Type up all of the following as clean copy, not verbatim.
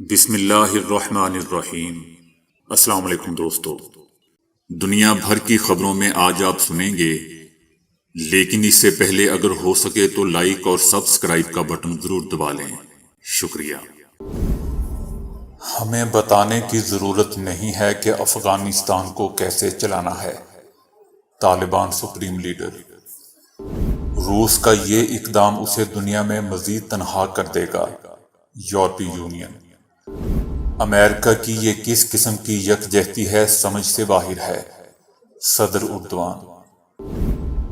بسم اللہ الرحمن الرحیم۔ السلام علیکم دوستو، دنیا بھر کی خبروں میں آج آپ سنیں گے، لیکن اس سے پہلے اگر ہو سکے تو لائک اور سبسکرائب کا بٹن ضرور دبا لیں۔ شکریہ۔ ہمیں بتانے کی ضرورت نہیں ہے کہ افغانستان کو کیسے چلانا ہے۔ Taliban supreme leader. روس کا یہ اقدام اسے دنیا میں مزید تنہا کر دے گا۔ یورپی یونین۔ امریکہ کی یہ کس قسم کی یکجہتی ہے، سمجھ سے باہر ہے۔ صدر اردوان۔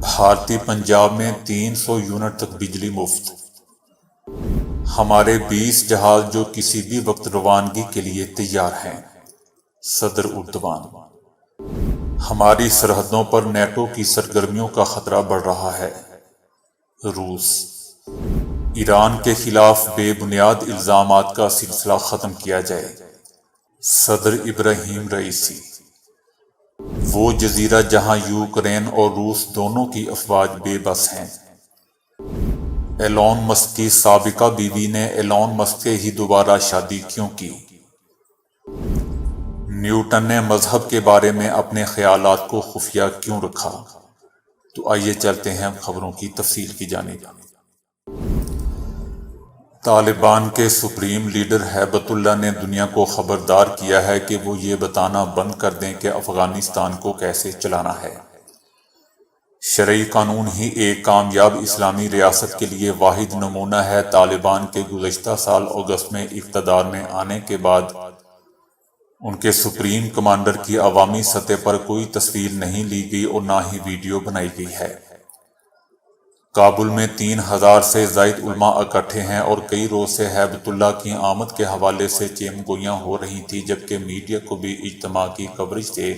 بھارتی پنجاب میں 300 یونٹ تک بجلی مفت۔ ہمارے 20 جہاز جو کسی بھی وقت روانگی کے لیے تیار ہیں۔ صدر اردوان۔ ہماری سرحدوں پر نیٹو کی سرگرمیوں کا خطرہ بڑھ رہا ہے۔ روس۔ ایران کے خلاف بے بنیاد الزامات کا سلسلہ ختم کیا جائے۔ صدر ابراہیم رئیسی۔ وہ جزیرہ جہاں یوکرین اور روس دونوں کی افواج بے بس ہیں۔ ایلون مسک کی سابقہ بیوی نے ایلون مسک سے ہی دوبارہ شادی کیوں کی؟ نیوٹن نے مذہب کے بارے میں اپنے خیالات کو خفیہ کیوں رکھا؟ تو آئیے چلتے ہیں خبروں کی تفصیل کی جانب۔ طالبان کے سپریم لیڈر ہیبت اللہ نے دنیا کو خبردار کیا ہے کہ وہ یہ بتانا بند کر دیں کہ افغانستان کو کیسے چلانا ہے۔ شرعی قانون ہی ایک کامیاب اسلامی ریاست کے لیے واحد نمونہ ہے۔ طالبان کے گزشتہ سال اگست میں اقتدار میں آنے کے بعد ان کے سپریم کمانڈر کی عوامی سطح پر کوئی تصویر نہیں لی گئی اور نہ ہی ویڈیو بنائی گئی ہے۔ کابل میں 3000 سے زائد علماء اکٹھے ہیں اور کئی روز سے ہیبت اللہ کی آمد کے حوالے سے چیم گوئیاں ہو رہی تھی، جبکہ میڈیا کو بھی اجتماع کی کوریج سے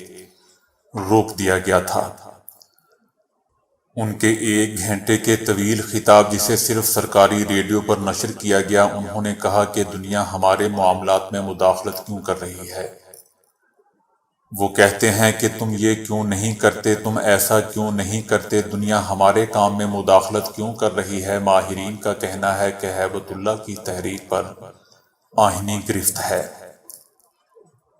روک دیا گیا تھا۔ ان کے 1 گھنٹے کے طویل خطاب، جسے صرف سرکاری ریڈیو پر نشر کیا گیا، انہوں نے کہا کہ دنیا ہمارے معاملات میں مداخلت کیوں کر رہی ہے۔ وہ کہتے ہیں کہ تم یہ کیوں نہیں کرتے، تم ایسا کیوں نہیں کرتے، دنیا ہمارے کام میں مداخلت کیوں کر رہی ہے۔ ماہرین کا کہنا ہے کہ ہیبت اللہ کی تحریک پر آئینی گرفت ہے۔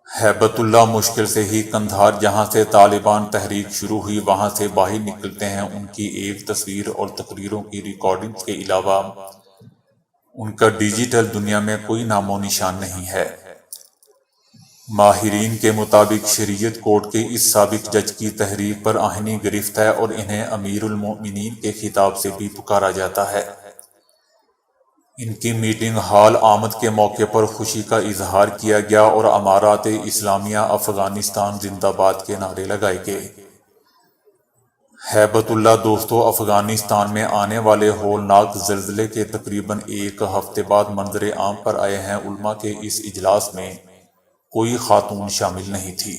ہیبت اللہ مشکل سے ہی قندھار، جہاں سے طالبان تحریک شروع ہوئی، وہاں سے باہر نکلتے ہیں۔ ان کی ایک تصویر اور تقریروں کی ریکارڈنگز کے علاوہ ان کا ڈیجیٹل دنیا میں کوئی نام و نشان نہیں ہے۔ ماہرین کے مطابق شریعت کورٹ کے اس سابق جج کی تحریک پر آئینی گرفت ہے اور انہیں امیر المومنین کے خطاب سے بھی پکارا جاتا ہے۔ ان کی میٹنگ ہال آمد کے موقع پر خوشی کا اظہار کیا گیا اور امارات اسلامیہ افغانستان زندہ باد کے نعرے لگائے گئے۔ ہیبت اللہ دوستو، افغانستان میں آنے والے ہولناک زلزلے کے تقریباً 1 ہفتے بعد منظر عام پر آئے ہیں۔ علماء کے اس اجلاس میں کوئی خاتون شامل نہیں تھی۔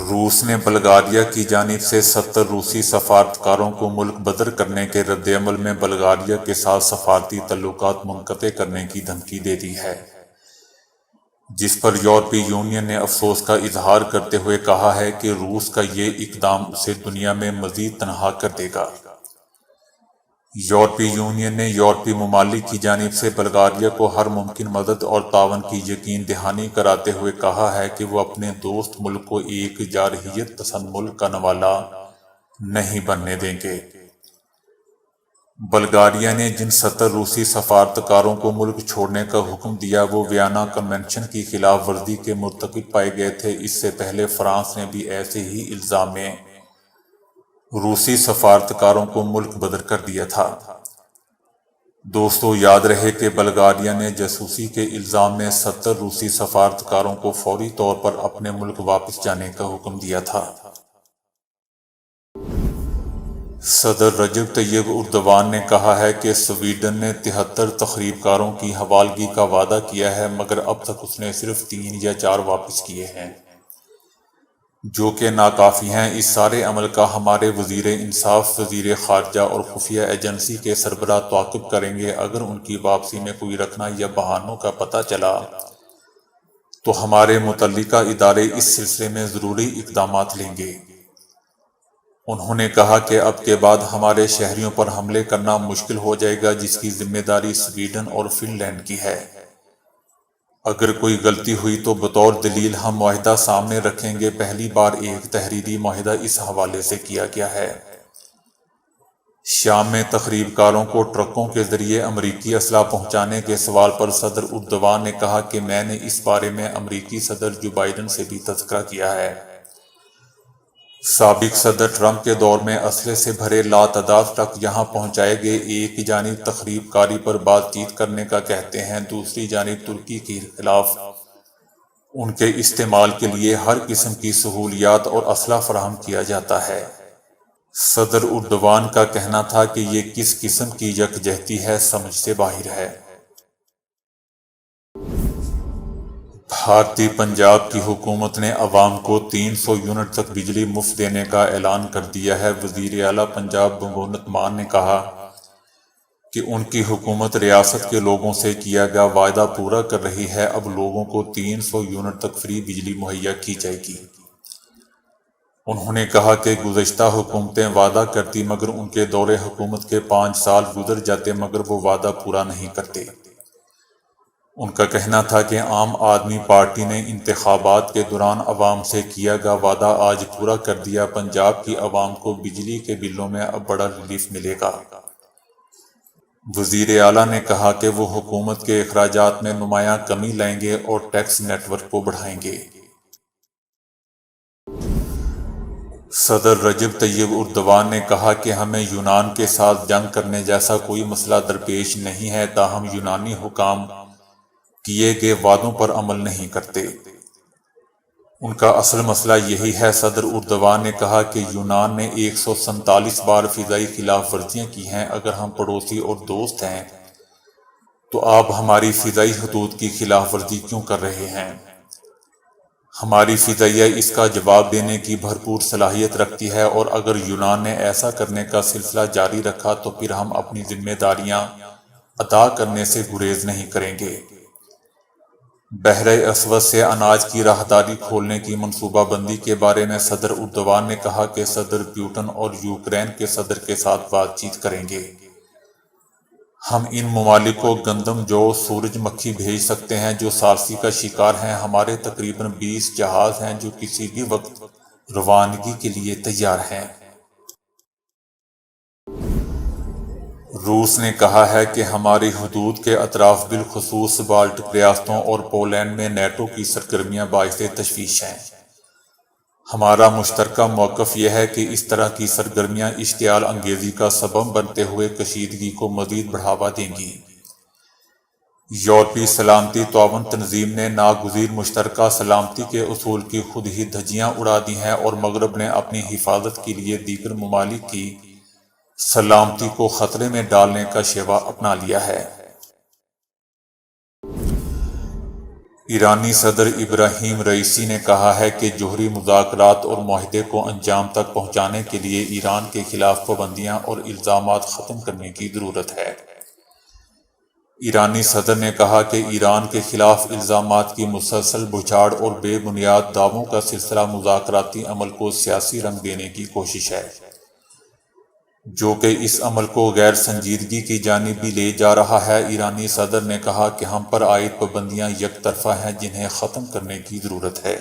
روس نے بلغاریہ کی جانب سے 70 روسی سفارتکاروں کو ملک بدر کرنے کے رد عمل میں بلغاریہ کے ساتھ سفارتی تعلقات منقطع کرنے کی دھمکی دے دی ہے، جس پر یورپی یونین نے افسوس کا اظہار کرتے ہوئے کہا ہے کہ روس کا یہ اقدام اسے دنیا میں مزید تنہا کر دے گا۔ یورپی یونین نے یورپی ممالک کی جانب سے بلغاریہ کو ہر ممکن مدد اور تعاون کی یقین دہانی کراتے ہوئے کہا ہے کہ وہ اپنے دوست ملک کو ایک جارحیت پسند ملک کا نوالا نہیں بننے دیں گے۔ بلغاریہ نے جن 70 روسی سفارتکاروں کو ملک چھوڑنے کا حکم دیا، وہ ویانا کنونشن کی خلاف ورزی کے مرتکب پائے گئے تھے۔ اس سے پہلے فرانس نے بھی ایسے ہی الزام میں روسی سفارتکاروں کو ملک بدر کر دیا تھا۔ دوستو، یاد رہے کہ بلغاریہ نے جاسوسی کے الزام میں 70 روسی سفارتکاروں کو فوری طور پر اپنے ملک واپس جانے کا حکم دیا تھا۔ صدر رجب طیب اردوان نے کہا ہے کہ سویڈن نے 73 تخریب کاروں کی حوالگی کا وعدہ کیا ہے، مگر اب تک اس نے صرف 3 یا 4 واپس کیے ہیں، جو کہ ناکافی ہیں۔ اس سارے عمل کا ہمارے وزیر انصاف، وزیر خارجہ اور خفیہ ایجنسی کے سربراہ تعاقب کریں گے۔ اگر ان کی واپسی میں کوئی رکھنا یا بہانوں کا پتہ چلا تو ہمارے متعلقہ ادارے اس سلسلے میں ضروری اقدامات لیں گے۔ انہوں نے کہا کہ اب کے بعد ہمارے شہریوں پر حملے کرنا مشکل ہو جائے گا، جس کی ذمہ داری سویڈن اور فن لینڈ کی ہے۔ اگر کوئی غلطی ہوئی تو بطور دلیل ہم معاہدہ سامنے رکھیں گے۔ پہلی بار ایک تحریری معاہدہ اس حوالے سے کیا گیا ہے۔ شام میں تقریب کاروں کو ٹرکوں کے ذریعے امریکی اسلحہ پہنچانے کے سوال پر صدر اردوان نے کہا کہ میں نے اس بارے میں امریکی صدر جو بائیڈن سے بھی تذکرہ کیا ہے۔ سابق صدر ٹرمپ کے دور میں اسلحے سے بھرے لاتعداد ٹرک یہاں پہنچائے گئے۔ ایک جانب تقریب کاری پر بات چیت کرنے کا کہتے ہیں، دوسری جانب ترکی کے خلاف ان کے استعمال کے لیے ہر قسم کی سہولیات اور اسلحہ فراہم کیا جاتا ہے۔ صدر اردوان کا کہنا تھا کہ یہ کس قسم کی یکجہتی ہے، سمجھ سے باہر ہے۔ بھارتی پنجاب کی حکومت نے عوام کو 300 یونٹ تک بجلی مفت دینے کا اعلان کر دیا ہے۔ وزیر اعلیٰ پنجاب بھگونت مان نے کہا کہ ان کی حکومت ریاست کے لوگوں سے کیا گیا وعدہ پورا کر رہی ہے۔ اب لوگوں کو 300 یونٹ تک فری بجلی مہیا کی جائے گی۔ انہوں نے کہا کہ گزشتہ حکومتیں وعدہ کرتی مگر ان کے دور حکومت کے 5 سال گزر جاتے مگر وہ وعدہ پورا نہیں کرتے۔ ان کا کہنا تھا کہ عام آدمی پارٹی نے انتخابات کے دوران عوام سے کیا گیا وعدہ آج پورا کر دیا۔ پنجاب کی عوام کو بجلی کے بلوں میں اب بڑا ریلیف ملے گا۔ وزیر اعلیٰ نے کہا کہ وہ حکومت کے اخراجات میں نمایاں کمی لائیں گے اور ٹیکس نیٹ ورک کو بڑھائیں گے۔ صدر رجب طیب اردوان نے کہا کہ ہمیں یونان کے ساتھ جنگ کرنے جیسا کوئی مسئلہ درپیش نہیں ہے، تاہم یونانی حکام کیے گئے وعدوں پر عمل نہیں کرتے۔ ان کا اصل مسئلہ یہی ہے۔ صدر اردوان نے کہا کہ یونان نے 147 بار فضائی خلاف ورزیاں کی ہیں۔ اگر ہم پڑوسی اور دوست ہیں تو آپ ہماری فضائی حدود کی خلاف ورزی کیوں کر رہے ہیں؟ ہماری فضائیہ اس کا جواب دینے کی بھرپور صلاحیت رکھتی ہے، اور اگر یونان نے ایسا کرنے کا سلسلہ جاری رکھا تو پھر ہم اپنی ذمہ داریاں ادا کرنے سے گریز نہیں کریں گے۔ بحر اسود سے اناج کی راہداری کھولنے کی منصوبہ بندی کے بارے میں صدر اردوان نے کہا کہ صدر پیوٹن اور یوکرین کے صدر کے ساتھ بات چیت کریں گے۔ ہم ان ممالک کو گندم، جو، سورج مکھی بھیج سکتے ہیں جو ثالثی کا شکار ہیں۔ ہمارے تقریباً 20 جہاز ہیں جو کسی بھی وقت روانگی کے لیے تیار ہیں۔ روس نے کہا ہے کہ ہماری حدود کے اطراف بالخصوص بالٹک ریاستوں اور پولینڈ میں نیٹو کی سرگرمیاں باعث تشویش ہیں۔ ہمارا مشترکہ موقف یہ ہے کہ اس طرح کی سرگرمیاں اشتعال انگیزی کا سبب بنتے ہوئے کشیدگی کو مزید بڑھاوا دیں گی۔ یورپی سلامتی تعاون تنظیم نے ناگزیر مشترکہ سلامتی کے اصول کی خود ہی دھجیاں اڑا دی ہیں اور مغرب نے اپنی حفاظت کے لیے دیگر ممالک کی سلامتی کو خطرے میں ڈالنے کا شیوا اپنا لیا ہے۔ ایرانی صدر ابراہیم رئیسی نے کہا ہے کہ جوہری مذاکرات اور معاہدے کو انجام تک پہنچانے کے لیے ایران کے خلاف پابندیاں اور الزامات ختم کرنے کی ضرورت ہے۔ ایرانی صدر نے کہا کہ ایران کے خلاف الزامات کی مسلسل بچھاڑ اور بے بنیاد دعووں کا سلسلہ مذاکراتی عمل کو سیاسی رنگ دینے کی کوشش ہے، جو کہ اس عمل کو غیر سنجیدگی کی جانب بھی لے جا رہا ہے۔ ایرانی صدر نے کہا کہ ہم پر عائد پابندیاں یک طرفہ ہیں جنہیں ختم کرنے کی ضرورت ہے۔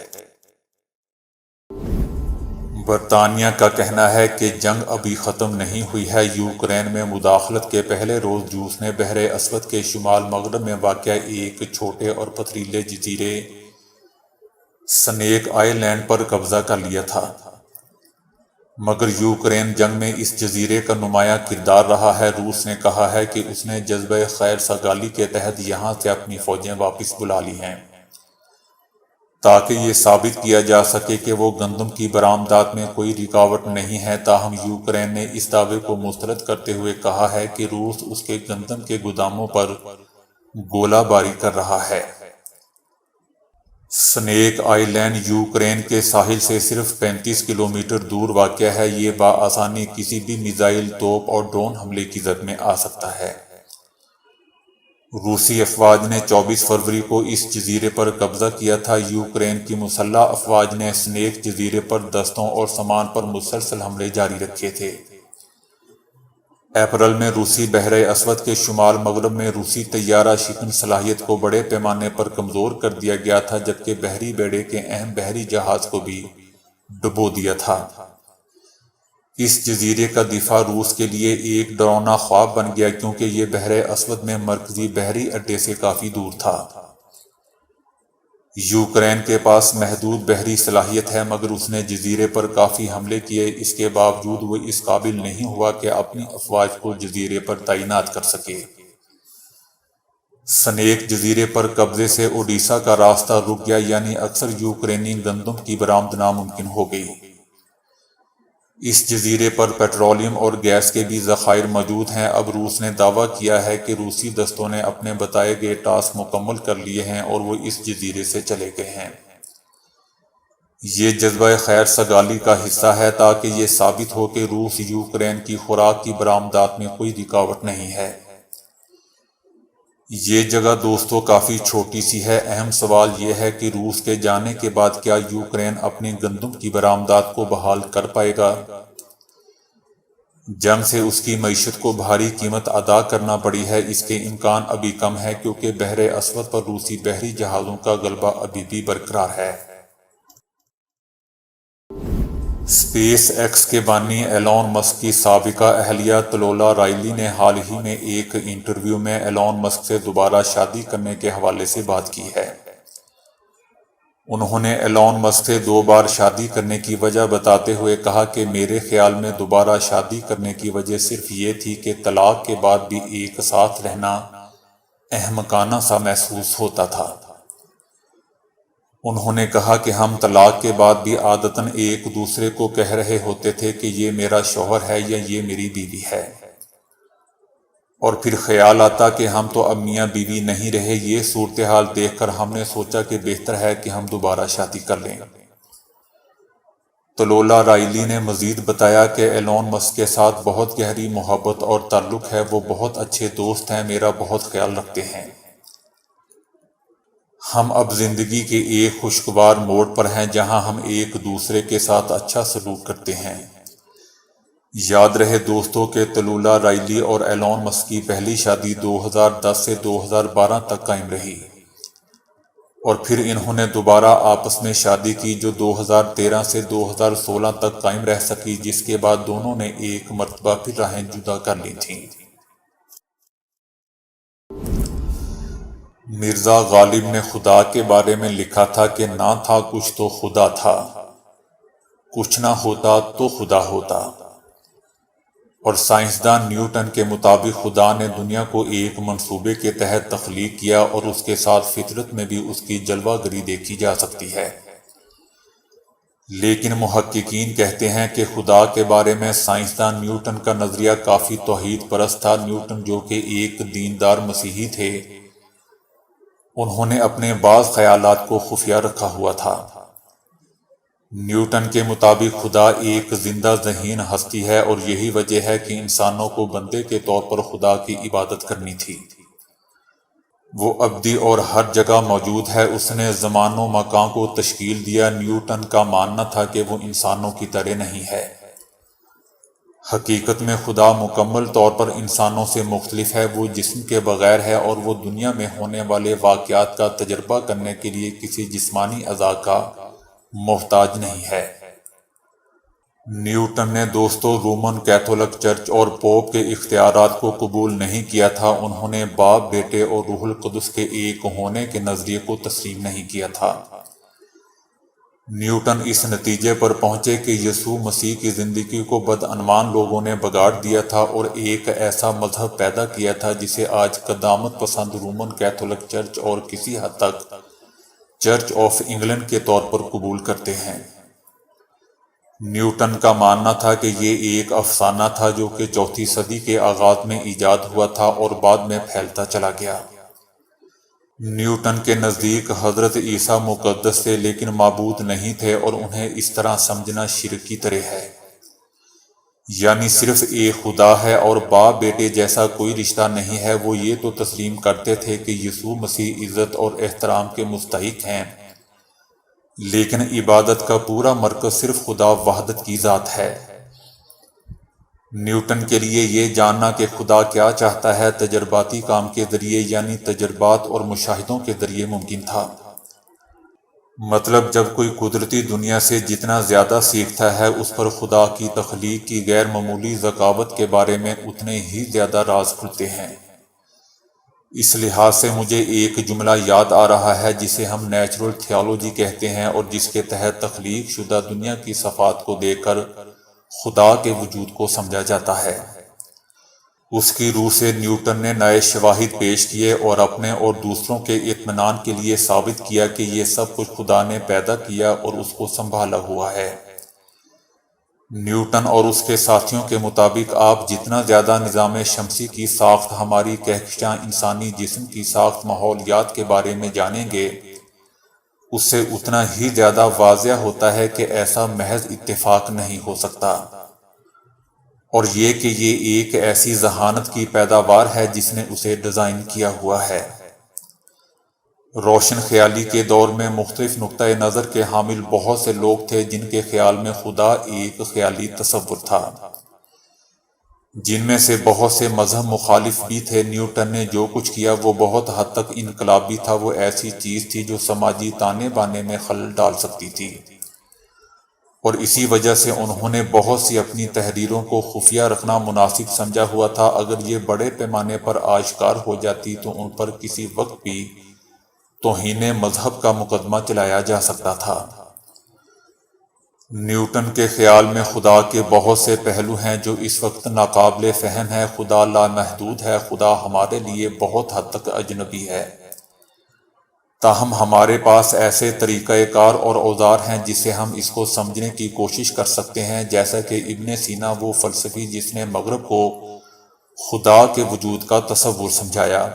برطانیہ کا کہنا ہے کہ جنگ ابھی ختم نہیں ہوئی ہے۔ یوکرین میں مداخلت کے پہلے روز روس نے بحر اسود کے شمال مغرب میں واقع ایک چھوٹے اور پتھریلے جزیرے سنیک آئی لینڈ پر قبضہ کر لیا تھا، مگر یوکرین جنگ میں اس جزیرے کا نمایاں کردار رہا ہے۔ روس نے کہا ہے کہ اس نے جذبہ خیر سگالی کے تحت یہاں سے اپنی فوجیں واپس بلا لی ہیں تاکہ یہ ثابت کیا جا سکے کہ وہ گندم کی برآمدات میں کوئی رکاوٹ نہیں ہے۔ تاہم یوکرین نے اس دعوے کو مسترد کرتے ہوئے کہا ہے کہ روس اس کے گندم کے گوداموں پر گولہ باری کر رہا ہے۔ سنیک آئی لینڈ یوکرین کے ساحل سے صرف 35 کلومیٹر دور واقع ہے۔ یہ بآسانی کسی بھی میزائل، توپ اور ڈرون حملے کی زد میں آ سکتا ہے۔ روسی افواج نے 24 فروری کو اس جزیرے پر قبضہ کیا تھا۔ یوکرین کی مسلح افواج نے سنیک جزیرے پر دستوں اور سامان پر مسلسل حملے جاری رکھے تھے۔ اپریل میں روسی بحر اسود کے شمال مغرب میں روسی طیارہ شکن صلاحیت کو بڑے پیمانے پر کمزور کر دیا گیا تھا، جبکہ بحری بیڑے کے اہم بحری جہاز کو بھی ڈبو دیا تھا۔ اس جزیرے کا دفاع روس کے لیے ایک ڈراؤنا خواب بن گیا، کیونکہ یہ بحر اسود میں مرکزی بحری اڈے سے کافی دور تھا۔ یوکرین کے پاس محدود بحری صلاحیت ہے، مگر اس نے جزیرے پر کافی حملے کیے۔ اس کے باوجود وہ اس قابل نہیں ہوا کہ اپنی افواج کو جزیرے پر تعینات کر سکے۔ سنیک جزیرے پر قبضے سے اوڈیشہ کا راستہ رک گیا، یعنی اکثر یوکرینی گندم کی برآمد ناممکن ہو گئی۔ اس جزیرے پر پیٹرولیم اور گیس کے بھی ذخائر موجود ہیں۔ اب روس نے دعویٰ کیا ہے کہ روسی دستوں نے اپنے بتائے گئے ٹاسک مکمل کر لیے ہیں اور وہ اس جزیرے سے چلے گئے ہیں۔ یہ جذبہ خیر سگالی کا حصہ ہے تاکہ یہ ثابت ہو کہ روس یوکرین کی خوراک کی برآمدات میں کوئی رکاوٹ نہیں ہے۔ یہ جگہ دوستو کافی چھوٹی سی ہے۔ اہم سوال یہ ہے کہ روس کے جانے کے بعد کیا یوکرین اپنی گندم کی برآمدات کو بحال کر پائے گا؟ جنگ سے اس کی معیشت کو بھاری قیمت ادا کرنا پڑی ہے۔ اس کے امکان ابھی کم ہے، کیونکہ بحر اسود پر روسی بحری جہازوں کا غلبہ ابھی بھی برقرار ہے۔ اسپیس ایکس کے بانی ایلون مسک کی سابقہ اہلیہ طلولا رائلی نے حال ہی میں ایک انٹرویو میں ایلون مسک سے دوبارہ شادی کرنے کے حوالے سے بات کی ہے۔ انہوں نے ایلون مسک سے 2 بار شادی کرنے کی وجہ بتاتے ہوئے کہا کہ میرے خیال میں دوبارہ شادی کرنے کی وجہ صرف یہ تھی کہ طلاق کے بعد بھی ایک ساتھ رہنا احمقانہ سا محسوس ہوتا تھا۔ انہوں نے کہا کہ ہم طلاق کے بعد بھی عادتاً ایک دوسرے کو کہہ رہے ہوتے تھے کہ یہ میرا شوہر ہے یا یہ میری بیوی ہے، اور پھر خیال آتا کہ ہم تو اب میاں بیوی نہیں رہے۔ یہ صورتحال دیکھ کر ہم نے سوچا کہ بہتر ہے کہ ہم دوبارہ شادی کر لیں۔ طلولا رائلی نے مزید بتایا کہ ایلون مسک کے ساتھ بہت گہری محبت اور تعلق ہے، وہ بہت اچھے دوست ہیں، میرا بہت خیال رکھتے ہیں۔ ہم اب زندگی کے ایک خوشگوار موڑ پر ہیں جہاں ہم ایک دوسرے کے ساتھ اچھا سلوک کرتے ہیں۔ یاد رہے دوستوں کہ طلولا رائلی اور ایلون مسک کی پہلی شادی 2010 سے 2012 تک قائم رہی، اور پھر انہوں نے دوبارہ آپس میں شادی کی جو 2013 سے 2016 تک قائم رہ سکی، جس کے بعد دونوں نے ایک مرتبہ پھر راہیں جدا کر لی تھیں۔ مرزا غالب نے خدا کے بارے میں لکھا تھا کہ نہ تھا کچھ تو خدا تھا، کچھ نہ ہوتا تو خدا ہوتا۔ اور سائنسدان نیوٹن کے مطابق خدا نے دنیا کو ایک منصوبے کے تحت تخلیق کیا، اور اس کے ساتھ فطرت میں بھی اس کی جلوہ گری دیکھی جا سکتی ہے۔ لیکن محققین کہتے ہیں کہ خدا کے بارے میں سائنسدان نیوٹن کا نظریہ کافی توحید پرست تھا۔ نیوٹن جو کہ ایک دیندار مسیحی تھے، انہوں نے اپنے بعض خیالات کو خفیہ رکھا ہوا تھا۔ نیوٹن کے مطابق خدا ایک زندہ ذہین ہستی ہے، اور یہی وجہ ہے کہ انسانوں کو بندے کے طور پر خدا کی عبادت کرنی تھی۔ وہ ابدی اور ہر جگہ موجود ہے۔ اس نے زمان و مکان کو تشکیل دیا۔ نیوٹن کا ماننا تھا کہ وہ انسانوں کی طرح نہیں ہے۔ حقیقت میں خدا مکمل طور پر انسانوں سے مختلف ہے۔ وہ جسم کے بغیر ہے، اور وہ دنیا میں ہونے والے واقعات کا تجربہ کرنے کے لیے کسی جسمانی اعضاء کا محتاج نہیں ہے۔ نیوٹن نے دوستو رومن کیتھولک چرچ اور پوپ کے اختیارات کو قبول نہیں کیا تھا۔ انہوں نے باپ، بیٹے اور روح القدس کے ایک ہونے کے نظریے کو تسلیم نہیں کیا تھا۔ نیوٹن اس نتیجے پر پہنچے کہ یسوع مسیح کی زندگی کو بدعنوان لوگوں نے بگاڑ دیا تھا، اور ایک ایسا مذہب پیدا کیا تھا جسے آج قدامت پسند رومن کیتھولک چرچ اور کسی حد تک چرچ آف انگلینڈ کے طور پر قبول کرتے ہیں۔ نیوٹن کا ماننا تھا کہ یہ ایک افسانہ تھا جو کہ 4ویں صدی کے آغاز میں ایجاد ہوا تھا اور بعد میں پھیلتا چلا گیا۔ نیوٹن کے نزدیک حضرت عیسیٰ مقدس تھے لیکن معبود نہیں تھے، اور انہیں اس طرح سمجھنا شرک کی طرح ہے۔ یعنی صرف ایک خدا ہے اور باپ بیٹے جیسا کوئی رشتہ نہیں ہے، وہ یہ تو تسلیم کرتے تھے کہ یسوع مسیح عزت اور احترام کے مستحق ہیں، لیکن عبادت کا پورا مرکز صرف خدا وحدت کی ذات ہے۔ نیوٹن کے لیے یہ جاننا کہ خدا کیا چاہتا ہے تجرباتی کام کے ذریعے یعنی تجربات اور مشاہدوں کے ذریعے ممکن تھا۔ مطلب جب کوئی قدرتی دنیا سے جتنا زیادہ سیکھتا ہے، اس پر خدا کی تخلیق کی غیر معمولی ذکاوت کے بارے میں اتنے ہی زیادہ راز کھلتے ہیں۔ اس لحاظ سے مجھے ایک جملہ یاد آ رہا ہے جسے ہم نیچرل تھیالوجی کہتے ہیں اور جس کے تحت تخلیق شدہ دنیا کی صفات کو دیکھ کر خدا کے وجود کو سمجھا جاتا ہے۔ اس کی روح سے نیوٹن نے نئے شواہد پیش کیے اور اپنے اور دوسروں کے اطمینان کے لیے ثابت کیا کہ یہ سب کچھ خدا نے پیدا کیا اور اس کو سنبھالا ہوا ہے۔ نیوٹن اور اس کے ساتھیوں کے مطابق آپ جتنا زیادہ نظام شمسی کی ساخت، ہماری کہکشاں، انسانی جسم کی ساخت، ماحولیات کے بارے میں جانیں گے، اس سے اتنا ہی زیادہ واضح ہوتا ہے کہ ایسا محض اتفاق نہیں ہو سکتا، اور یہ کہ یہ ایک ایسی ذہانت کی پیداوار ہے جس نے اسے ڈیزائن کیا ہوا ہے۔ روشن خیالی کے دور میں مختلف نقطۂ نظر کے حامل بہت سے لوگ تھے جن کے خیال میں خدا ایک خیالی تصور تھا، جن میں سے بہت سے مذہب مخالف بھی تھے۔ نیوٹن نے جو کچھ کیا وہ بہت حد تک انقلابی تھا، وہ ایسی چیز تھی جو سماجی تانے بانے میں خلل ڈال سکتی تھی، اور اسی وجہ سے انہوں نے بہت سی اپنی تحریروں کو خفیہ رکھنا مناسب سمجھا ہوا تھا۔ اگر یہ بڑے پیمانے پر آشکار ہو جاتی تو ان پر کسی وقت بھی توہین مذہب کا مقدمہ چلایا جا سکتا تھا۔ نیوٹن کے خیال میں خدا کے بہت سے پہلو ہیں جو اس وقت ناقابل فہم ہیں۔ خدا لامحدود ہے، خدا ہمارے لیے بہت حد تک اجنبی ہے، تاہم ہمارے پاس ایسے طریقہ کار اور اوزار ہیں جس سے ہم اس کو سمجھنے کی کوشش کر سکتے ہیں، جیسا کہ ابن سینا، وہ فلسفی جس نے مغرب کو خدا کے وجود کا تصور سمجھایا۔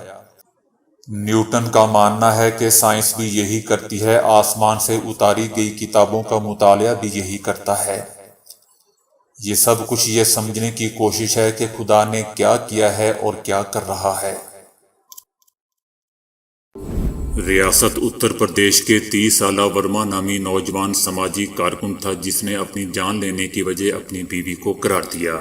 نیوٹن کا ماننا ہے کہ سائنس بھی یہی کرتی ہے، آسمان سے اتاری گئی کتابوں کا مطالعہ بھی یہی کرتا ہے۔ یہ سب کچھ یہ سمجھنے کی کوشش ہے کہ خدا نے کیا کیا ہے اور کیا کر رہا ہے۔ ریاست اتر پردیش کے 30 سالہ ورما نامی نوجوان سماجی کارکن تھا جس نے اپنی جان لینے کی وجہ اپنی بیوی کو قرار دیا۔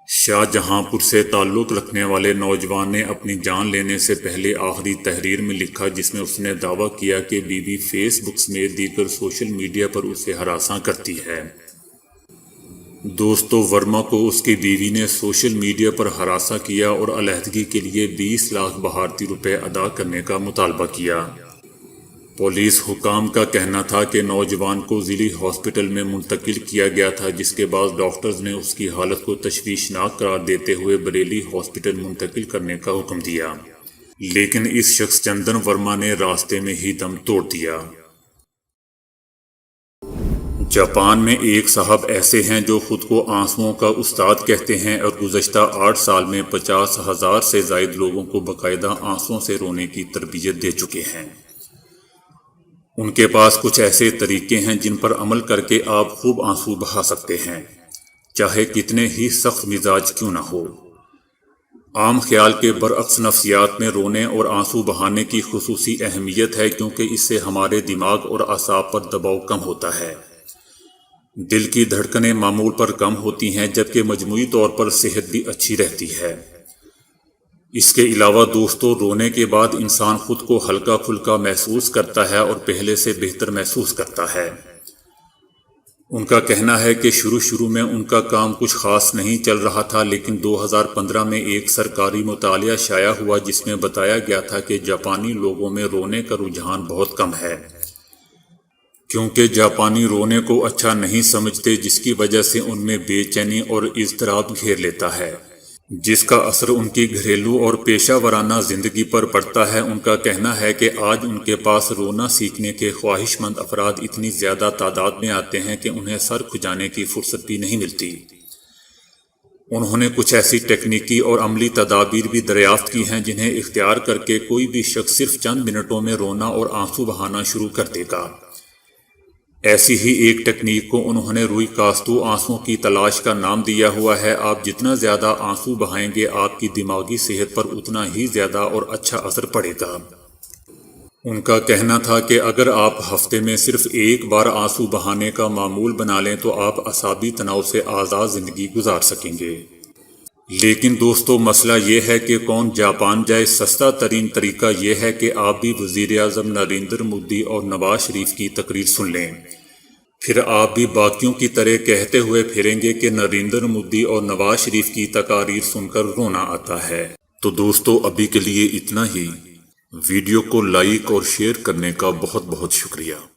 شاہ جہاں پور سے تعلق رکھنے والے نوجوان نے اپنی جان لینے سے پہلے آخری تحریر میں لکھا جس میں اس نے دعویٰ کیا کہ بیوی فیس بک سمیت دیگر سوشل میڈیا پر اسے ہراساں کرتی ہے۔ دوستو، ورما کو اس کی بیوی نے سوشل میڈیا پر ہراساں کیا اور علیحدگی کے لیے 20 لاکھ بھارتی روپے ادا کرنے کا مطالبہ کیا۔ پولیس حکام کا کہنا تھا کہ نوجوان کو ضلعی ہاسپٹل میں منتقل کیا گیا تھا، جس کے بعد ڈاکٹرز نے اس کی حالت کو تشویشناک قرار دیتے ہوئے بریلی ہاسپٹل منتقل کرنے کا حکم دیا، لیکن اس شخص چندن ورما نے راستے میں ہی دم توڑ دیا۔ جاپان میں ایک صاحب ایسے ہیں جو خود کو آنسوؤں کا استاد کہتے ہیں اور گزشتہ 8 سال میں 50,000 سے زائد لوگوں کو باقاعدہ آنسوؤں سے رونے کی تربیت دے چکے ہیں۔ ان کے پاس کچھ ایسے طریقے ہیں جن پر عمل کر کے آپ خوب آنسو بہا سکتے ہیں، چاہے کتنے ہی سخت مزاج کیوں نہ ہو۔ عام خیال کے برعکس نفسیات میں رونے اور آنسو بہانے کی خصوصی اہمیت ہے، کیونکہ اس سے ہمارے دماغ اور اعصاب پر دباؤ کم ہوتا ہے، دل کی دھڑکنیں معمول پر کم ہوتی ہیں، جبکہ مجموعی طور پر صحت بھی اچھی رہتی ہے۔ اس کے علاوہ دوستو، رونے کے بعد انسان خود کو ہلکا پھلکا محسوس کرتا ہے اور پہلے سے بہتر محسوس کرتا ہے۔ ان کا کہنا ہے کہ شروع میں ان کا کام کچھ خاص نہیں چل رہا تھا، لیکن 2015 میں ایک سرکاری مطالعہ شائع ہوا جس میں بتایا گیا تھا کہ جاپانی لوگوں میں رونے کا رجحان بہت کم ہے، کیونکہ جاپانی رونے کو اچھا نہیں سمجھتے، جس کی وجہ سے ان میں بے چینی اور اضطراب گھیر لیتا ہے، جس کا اثر ان کی گھریلو اور پیشہ ورانہ زندگی پر پڑتا ہے۔ ان کا کہنا ہے کہ آج ان کے پاس رونا سیکھنے کے خواہش مند افراد اتنی زیادہ تعداد میں آتے ہیں کہ انہیں سر کھجانے کی فرصت بھی نہیں ملتی۔ انہوں نے کچھ ایسی ٹیکنیکی اور عملی تدابیر بھی دریافت کی ہیں جنہیں اختیار کر کے کوئی بھی شخص صرف چند منٹوں میں رونا اور آنسو بہانا شروع کر دے گا۔ ایسی ہی ایک ٹیکنیک کو انہوں نے روئی کاستو آنسوؤں کی تلاش کا نام دیا ہوا ہے۔ آپ جتنا زیادہ آنسو بہائیں گے آپ کی دماغی صحت پر اتنا ہی زیادہ اور اچھا اثر پڑے گا۔ ان کا کہنا تھا کہ اگر آپ ہفتے میں صرف ایک بار آنسو بہانے کا معمول بنا لیں تو آپ اعصابی تناؤ سے آزاد زندگی گزار سکیں گے۔ لیکن دوستو مسئلہ یہ ہے کہ کون جاپان جائے؟ سستا ترین طریقہ یہ ہے کہ آپ بھی وزیر اعظم نریندر مودی اور نواز شریف کی تقریر سن لیں، پھر آپ بھی باقیوں کی طرح کہتے ہوئے پھریں گے کہ نریندر مودی اور نواز شریف کی تقاریر سن کر رونا آتا ہے۔ تو دوستو ابھی کے لیے اتنا ہی۔ ویڈیو کو لائک اور شیئر کرنے کا بہت بہت شکریہ۔